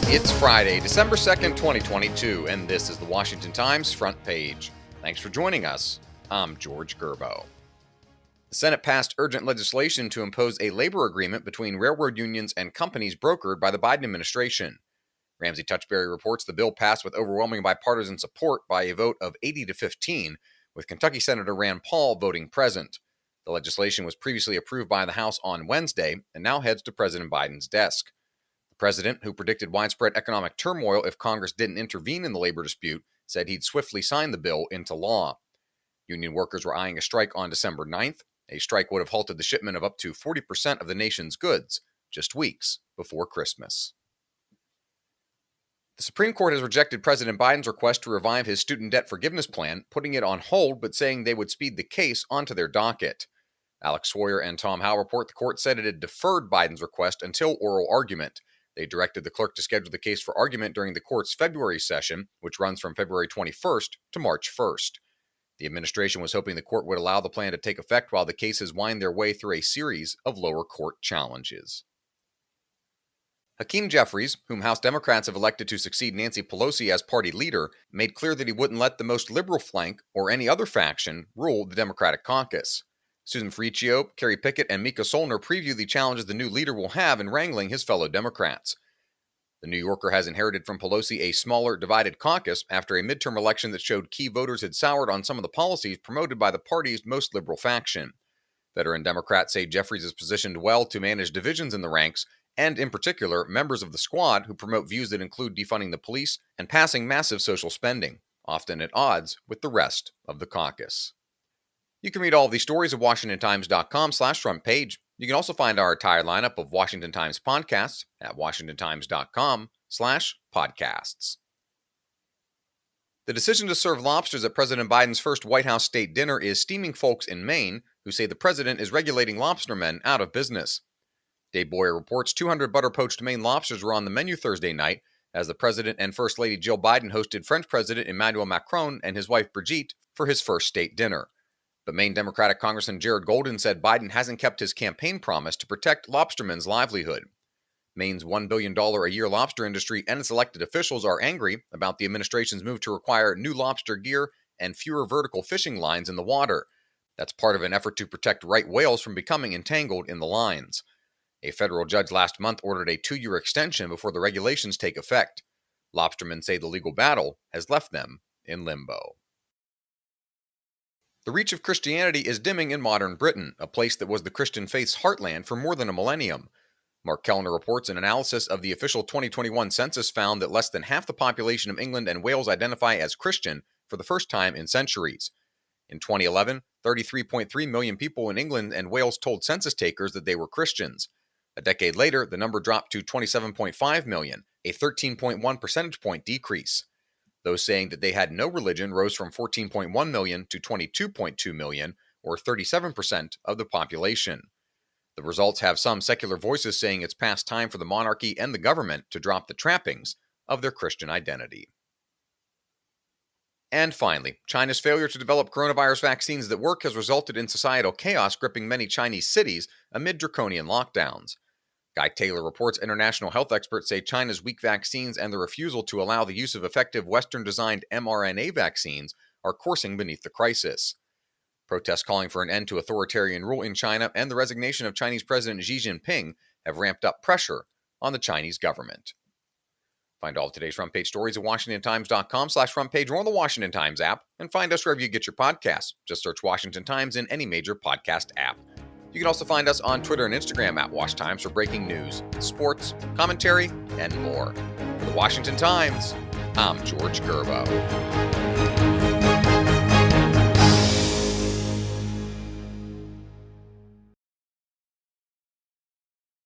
It's Friday, December 2nd, 2022, and this is the Washington Times front page. Thanks for joining us. I'm George Gerbo. The Senate passed urgent legislation to impose a labor agreement between railroad unions and companies brokered by the Biden administration. Ramsey Touchberry reports the bill passed with overwhelming bipartisan support by a vote of 80-15, with Kentucky Senator Rand Paul voting present. The legislation was previously approved by the House on Wednesday and now heads to President Biden's desk. The president, who predicted widespread economic turmoil if Congress didn't intervene in the labor dispute, said he'd swiftly sign the bill into law. Union workers were eyeing a strike on December 9th. A strike would have halted the shipment of up to 40% of the nation's goods, just weeks before Christmas. The Supreme Court has rejected President Biden's request to revive his student debt forgiveness plan, putting it on hold but saying they would speed the case onto their docket. Alex Sawyer and Tom Howe report the court said it had deferred Biden's request until oral argument. They directed the clerk to schedule the case for argument during the court's February session, which runs from February 21st to March 1st. The administration was hoping the court would allow the plan to take effect while the cases wind their way through a series of lower court challenges. Hakeem Jeffries, whom House Democrats have elected to succeed Nancy Pelosi as party leader, made clear that he wouldn't let the most liberal flank or any other faction rule the Democratic caucus. Susan Ferricchio, Kerry Pickett, and Mika Solner preview the challenges the new leader will have in wrangling his fellow Democrats. The New Yorker has inherited from Pelosi a smaller, divided caucus after a midterm election that showed key voters had soured on some of the policies promoted by the party's most liberal faction. Veteran Democrats say Jeffries is positioned well to manage divisions in the ranks, and in particular, members of the squad who promote views that include defunding the police and passing massive social spending, often at odds with the rest of the caucus. You can read all of these stories at WashingtonTimes.com/front page. You can also find our entire lineup of Washington Times podcasts at WashingtonTimes.com/podcasts. The decision to serve lobsters at President Biden's first White House state dinner is steaming folks in Maine who say the president is regulating lobstermen out of business. Dave Boyer reports 200 butter-poached Maine lobsters were on the menu Thursday night as the president and First Lady Jill Biden hosted French President Emmanuel Macron and his wife Brigitte for his first state dinner. But Maine Democratic Congressman Jared Golden said Biden hasn't kept his campaign promise to protect lobstermen's livelihood. Maine's $1 billion a year lobster industry and its elected officials are angry about the administration's move to require new lobster gear and fewer vertical fishing lines in the water. That's part of an effort to protect right whales from becoming entangled in the lines. A federal judge last month ordered a 2-year extension before the regulations take effect. Lobstermen say the legal battle has left them in limbo. The reach of Christianity is dimming in modern Britain, a place that was the Christian faith's heartland for more than a millennium. Mark Kellner reports an analysis of the official 2021 census found that less than half the population of England and Wales identify as Christian for the first time in centuries. In 2011, 33.3 million people in England and Wales told census takers that they were Christians. A decade later, the number dropped to 27.5 million, a 13.1 percentage point decrease. Those saying that they had no religion rose from 14.1 million to 22.2 million, or 37% of the population. The results have some secular voices saying it's past time for the monarchy and the government to drop the trappings of their Christian identity. And finally, China's failure to develop coronavirus vaccines that work has resulted in societal chaos gripping many Chinese cities amid draconian lockdowns. Guy Taylor reports international health experts say China's weak vaccines and the refusal to allow the use of effective Western-designed mRNA vaccines are coursing beneath the crisis. Protests calling for an end to authoritarian rule in China and the resignation of Chinese President Xi Jinping have ramped up pressure on the Chinese government. Find all of today's front page stories at WashingtonTimes.com/front page or on the Washington Times app, and find us wherever you get your podcasts. Just search Washington Times in any major podcast app. You can also find us on Twitter and Instagram at Wash Times for breaking news, sports, commentary, and more. For the Washington Times, I'm George Gerbo.